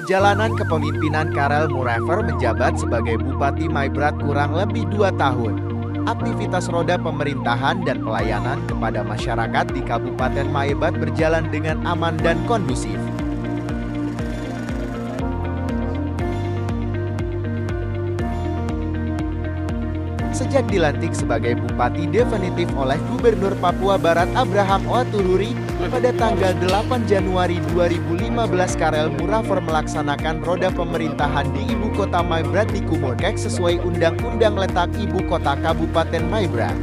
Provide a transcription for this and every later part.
Perjalanan kepemimpinan Karel Muraver menjabat sebagai Bupati Maibrat kurang lebih 2 tahun. Aktivitas roda pemerintahan dan pelayanan kepada masyarakat di Kabupaten Maibrat berjalan dengan aman dan kondusif. Sejak dilantik sebagai Bupati definitif oleh Gubernur Papua Barat Abraham Oatururi pada tanggal 8 Januari 2015, Karel Muraver melaksanakan roda pemerintahan di Ibu Kota Maibrat di Kumurkek sesuai Undang-Undang Letak Ibu Kota Kabupaten Maibrat.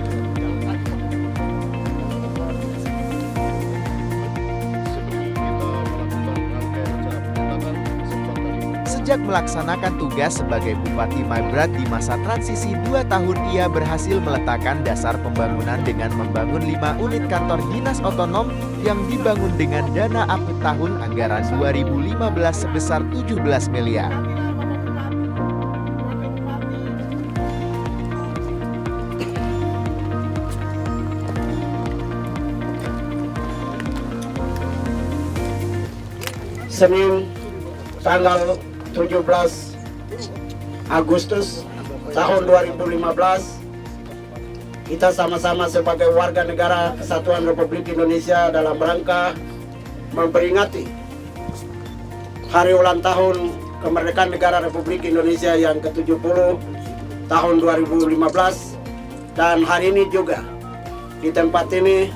Sejak melaksanakan tugas sebagai Bupati Maibrat di masa transisi 2 tahun, ia berhasil meletakkan dasar pembangunan dengan membangun 5 unit kantor dinas otonom yang dibangun dengan dana APBD tahun anggaran 2015 sebesar 17 miliar. Senin tanggal 17 Agustus tahun 2015, kita sama-sama sebagai warga negara Kesatuan Republik Indonesia dalam rangka memperingati hari ulang tahun kemerdekaan negara Republik Indonesia yang ke-70 tahun 2015. Dan hari ini juga di tempat ini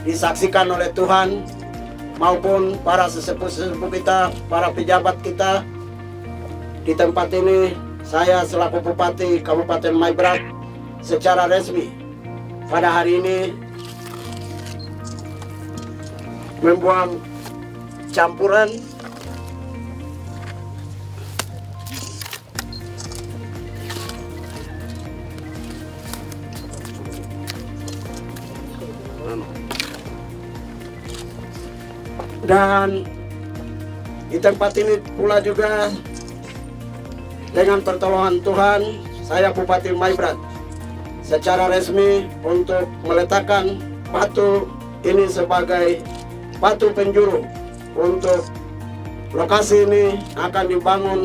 disaksikan oleh Tuhan maupun para sesepuh-sesepuh kita, para pejabat kita. Di tempat ini saya selaku Bupati Kabupaten Maibrat secara resmi pada hari ini membuang campuran dan di tempat ini pula juga dengan pertolongan Tuhan, saya Bupati Maibrat secara resmi untuk meletakkan batu ini sebagai batu penjuru. Untuk lokasi ini akan dibangun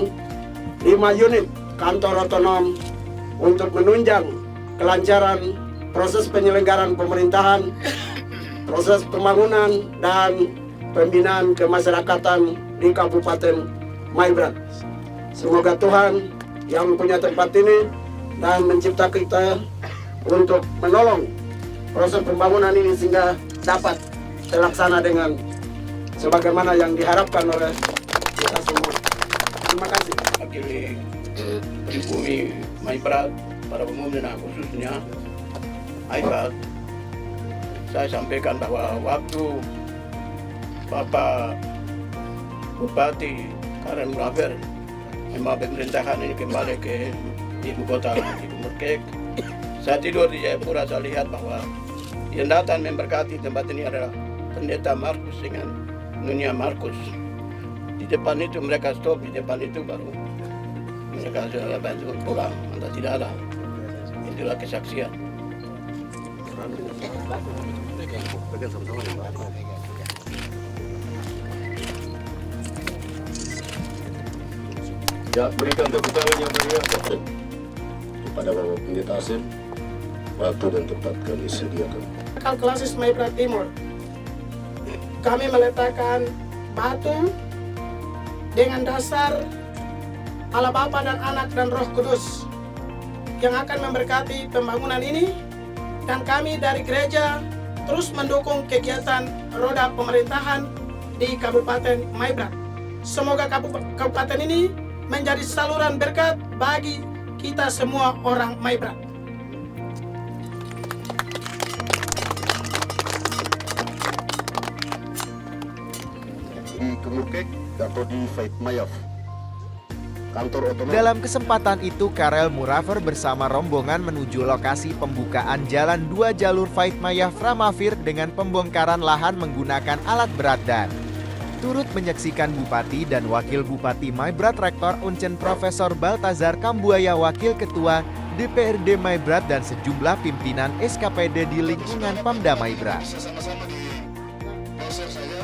5 unit kantor otonom untuk menunjang kelancaran proses penyelenggaraan pemerintahan, proses pembangunan, dan pembinaan kemasyarakatan di Kabupaten Maibrat. Semoga Tuhan yang punya tempat ini dan mencipta kita untuk menolong proses pembangunan ini sehingga dapat terlaksana dengan sebagaimana yang diharapkan oleh kita semua. Terima kasih. Wakili pribumi Maibrat, para pemuda khususnya Maibrat, saya sampaikan bahwa waktu Bapak Bupati Karel Muraver membawa pemerintahan ini kembali ke ibu kota di Kumurkek, saya tidur di Jayapura, saya lihat bahwa yang datang memberkati tempat ini adalah Pendeta Markus dengan Nunia Markus. Di depan itu mereka stop, di depan itu baru mereka sudah bantu pulang, atau tidak ada. Itulah kesaksian. Ya, berikan tepuk tangan yang meriah kepada Bapak Pendeta Asim. Waktu dan tempat kami sediakan. Klasis Maibrat Timur, kami meletakkan batu dengan dasar Allah Bapa dan Anak dan Roh Kudus yang akan memberkati pembangunan ini, dan kami dari gereja terus mendukung kegiatan roda pemerintahan di Kabupaten Maibrat. Semoga kabupaten ini menjadi saluran berkat bagi kita semua orang Maibrat. Di Kumurkek atau di Faitmayaf, kantor otonom. Dalam kesempatan itu, Karel Muraver bersama rombongan menuju lokasi pembukaan jalan 2 jalur Faitmayaf Ramafir dengan pembongkaran lahan menggunakan alat berat, dan turut menyaksikan Bupati dan Wakil Bupati Maibrat Rektor Uncen Profesor Baltazar Kambuaya, Wakil Ketua DPRD Maibrat, dan sejumlah pimpinan SKPD di lingkungan Pamda Maibrat. Sama-sama di browser saya.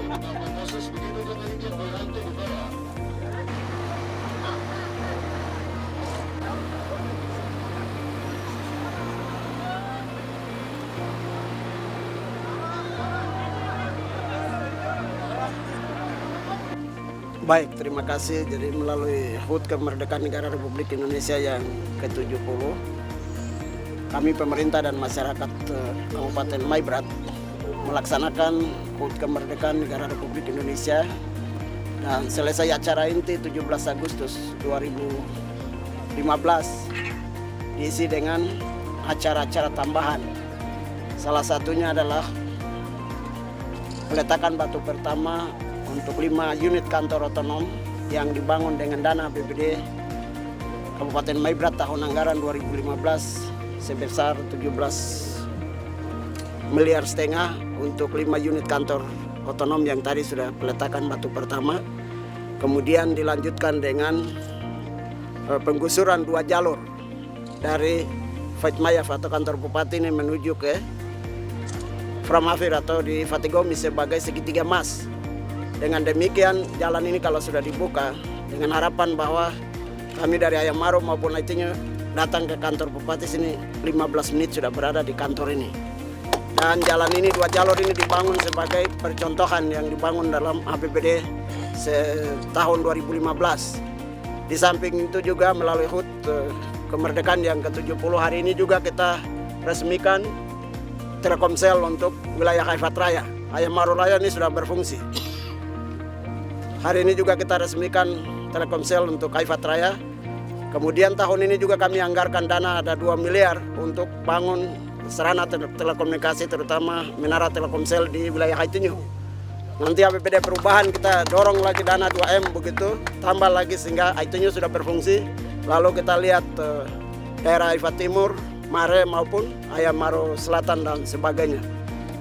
Proses begitu kan ini bergantung kepada Baik, terima kasih. Jadi melalui HUT Kemerdekaan Negara Republik Indonesia yang ke-70, kami pemerintah dan masyarakat Kabupaten Maibrat melaksanakan HUT Kemerdekaan Negara Republik Indonesia, dan selesai acara inti 17 Agustus 2015 diisi dengan acara-acara tambahan. Salah satunya adalah peletakan batu pertama untuk 5 unit kantor otonom yang dibangun dengan dana APBD Kabupaten Maibrat tahun anggaran 2015 sebesar 17,5 miliar untuk 5 unit kantor otonom yang tadi sudah peletakan batu pertama. Kemudian dilanjutkan dengan penggusuran 2 jalur dari Fatmayaf atau kantor bupati ini menuju ke Framafir atau di Fatigomi sebagai segitiga emas. Dengan demikian jalan ini kalau sudah dibuka, dengan harapan bahwa kami dari Ayam Maru maupun lainnya datang ke kantor bupati sini 15 menit sudah berada di kantor ini. Dan jalan ini 2 jalur ini dibangun sebagai percontohan yang dibangun dalam APBD tahun 2015. Di samping itu juga melalui HUT Kemerdekaan yang ke-70 hari ini juga kita resmikan Telkomsel untuk wilayah Haifat Raya. Ayam Maru Raya ini sudah berfungsi. Hari ini juga kita resmikan Telkomsel untuk Haifat Raya. Kemudian tahun ini juga kami anggarkan dana ada 2 miliar untuk bangun sarana telekomunikasi terutama menara Telkomsel di wilayah Haitinyu. Nanti APBD perubahan kita dorong lagi dana 2M begitu, tambah lagi sehingga Haitinyu sudah berfungsi. Lalu kita lihat daerah Haifat Timur, Mare maupun Ayam Maru Selatan dan sebagainya.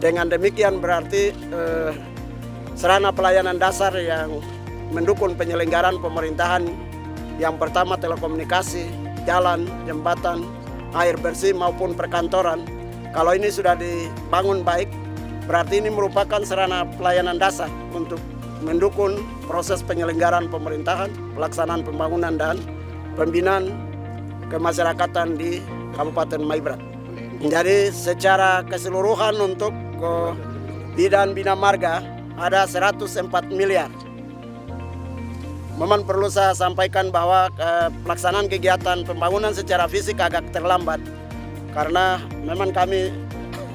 Dengan demikian berarti sarana pelayanan dasar yang mendukung penyelenggaraan pemerintahan yang pertama telekomunikasi, jalan, jembatan, air bersih maupun perkantoran. Kalau ini sudah dibangun baik, berarti ini merupakan sarana pelayanan dasar untuk mendukung proses penyelenggaraan pemerintahan, pelaksanaan pembangunan dan pembinaan kemasyarakatan di Kabupaten Maibrat. Jadi secara keseluruhan untuk bidang bina marga ada 104 miliar. Memang perlu saya sampaikan bahwa pelaksanaan kegiatan pembangunan secara fisik agak terlambat karena memang kami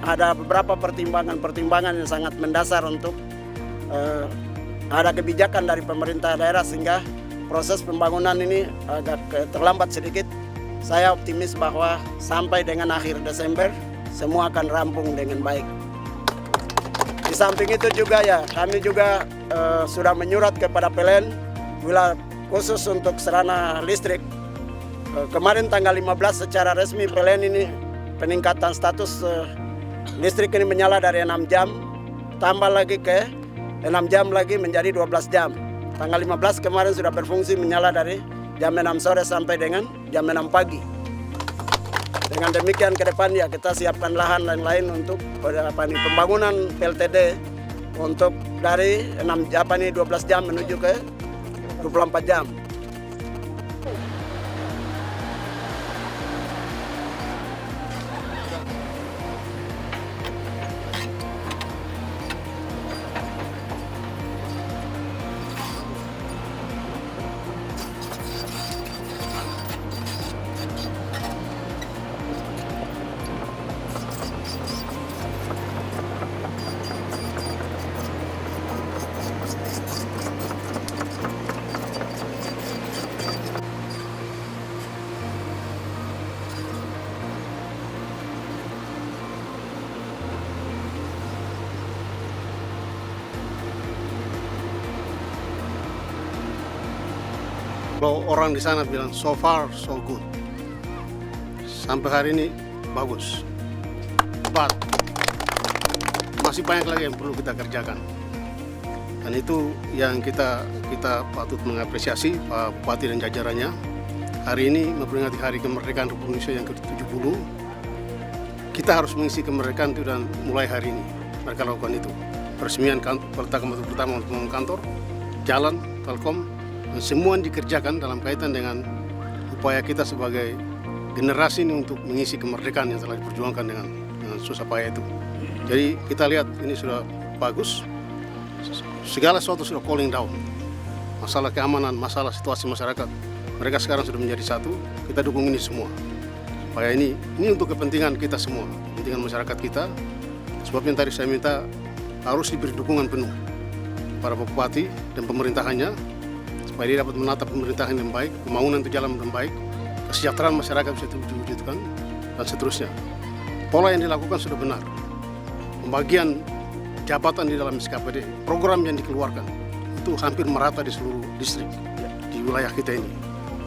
ada beberapa pertimbangan yang sangat mendasar untuk ada kebijakan dari pemerintah daerah sehingga proses pembangunan ini agak terlambat sedikit. Saya optimis bahwa sampai dengan akhir Desember semua akan rampung dengan baik. Di samping itu juga ya kami juga sudah menyurat kepada PLN khusus untuk sarana listrik. Kemarin tanggal 15 secara resmi PLN ini peningkatan status listrik ini menyala dari 6 jam tambah lagi ke 6 jam lagi menjadi 12 jam. Tanggal 15 kemarin sudah berfungsi menyala dari jam 6 sore sampai dengan jam 6 pagi. Dengan demikian ke depan ya kita siapkan lahan lain-lain untuk pembangunan PLTD untuk dari 12 jam menuju ke 24 jam. Kalau orang di sana bilang so far so good, sampai hari ini bagus. But masih banyak lagi yang perlu kita kerjakan. Dan itu yang kita patut mengapresiasi Pak Bupati dan jajarannya. Hari ini memperingati Hari Kemerdekaan Republik Indonesia yang ke-70. Kita harus mengisi kemerdekaan itu dan mulai hari ini mereka lakukan itu. peresmian peletakan batu pertama untuk membangun kantor, jalan, telkom, dan semua dikerjakan dalam kaitan dengan upaya kita sebagai generasi ini untuk mengisi kemerdekaan yang telah diperjuangkan dengan susah payah itu. Jadi kita lihat ini sudah bagus, segala sesuatu sudah cooling down. Masalah keamanan, masalah situasi masyarakat, mereka sekarang sudah menjadi satu, kita dukung ini semua. Supaya ini untuk kepentingan kita semua, kepentingan masyarakat kita. Sebabnya tadi saya minta harus diberi dukungan penuh para bupati dan pemerintahannya, supaya dia dapat menatap pemerintahan yang baik, pembangunan itu jalan yang baik, kesejahteraan masyarakat bisa diwujudkan, dan seterusnya. Pola yang dilakukan sudah benar. Pembagian jabatan di dalam SKPD, program yang dikeluarkan, itu hampir merata di seluruh distrik di wilayah kita ini.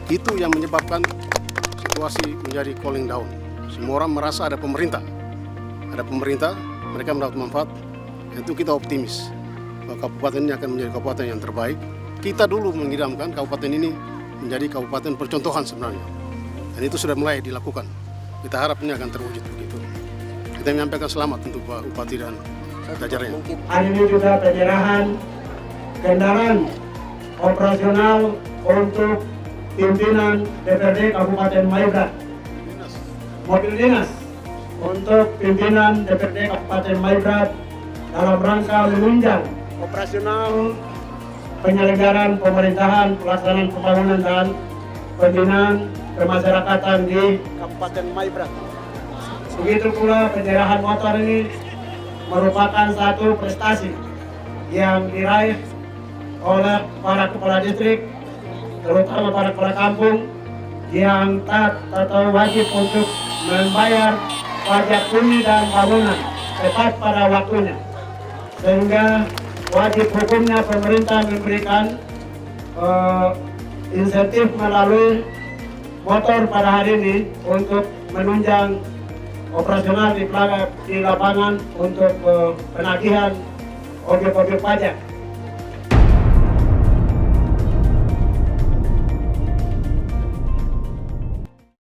Itu yang menyebabkan situasi menjadi cooling down. Semua orang merasa ada pemerintah, mereka mendapat manfaat. Itu kita optimis bahwa kabupaten ini akan menjadi kabupaten yang terbaik. Kita dulu mengidamkan kabupaten ini menjadi kabupaten percontohan sebenarnya, dan itu sudah mulai dilakukan. Kita harap ini akan terwujud begitu. Kita menyampaikan selamat untuk Pak Bupati dan jajarannya. Hari ini juga penyerahan kendaraan operasional untuk pimpinan DPRD Kabupaten Maibrat. Mobil dinas untuk pimpinan DPRD Kabupaten Maibrat dalam rangka menunjang operasional penyelenggaraan pemerintahan, pelaksanaan pembangunan dan pembinaan kemasyarakatan di Kabupaten Maibrat. Begitu pula penyerahan motor ini merupakan satu prestasi yang diraih oleh para kepala distrik, terutama para kepala kampung yang taat atau wajib untuk membayar pajak bumi dan bangunan tepat pada waktunya, sehingga wajib hukumnya pemerintah memberikan insentif melalui motor pada hari ini untuk menunjang operasional di lapangan untuk penagihan objek-objek pajak.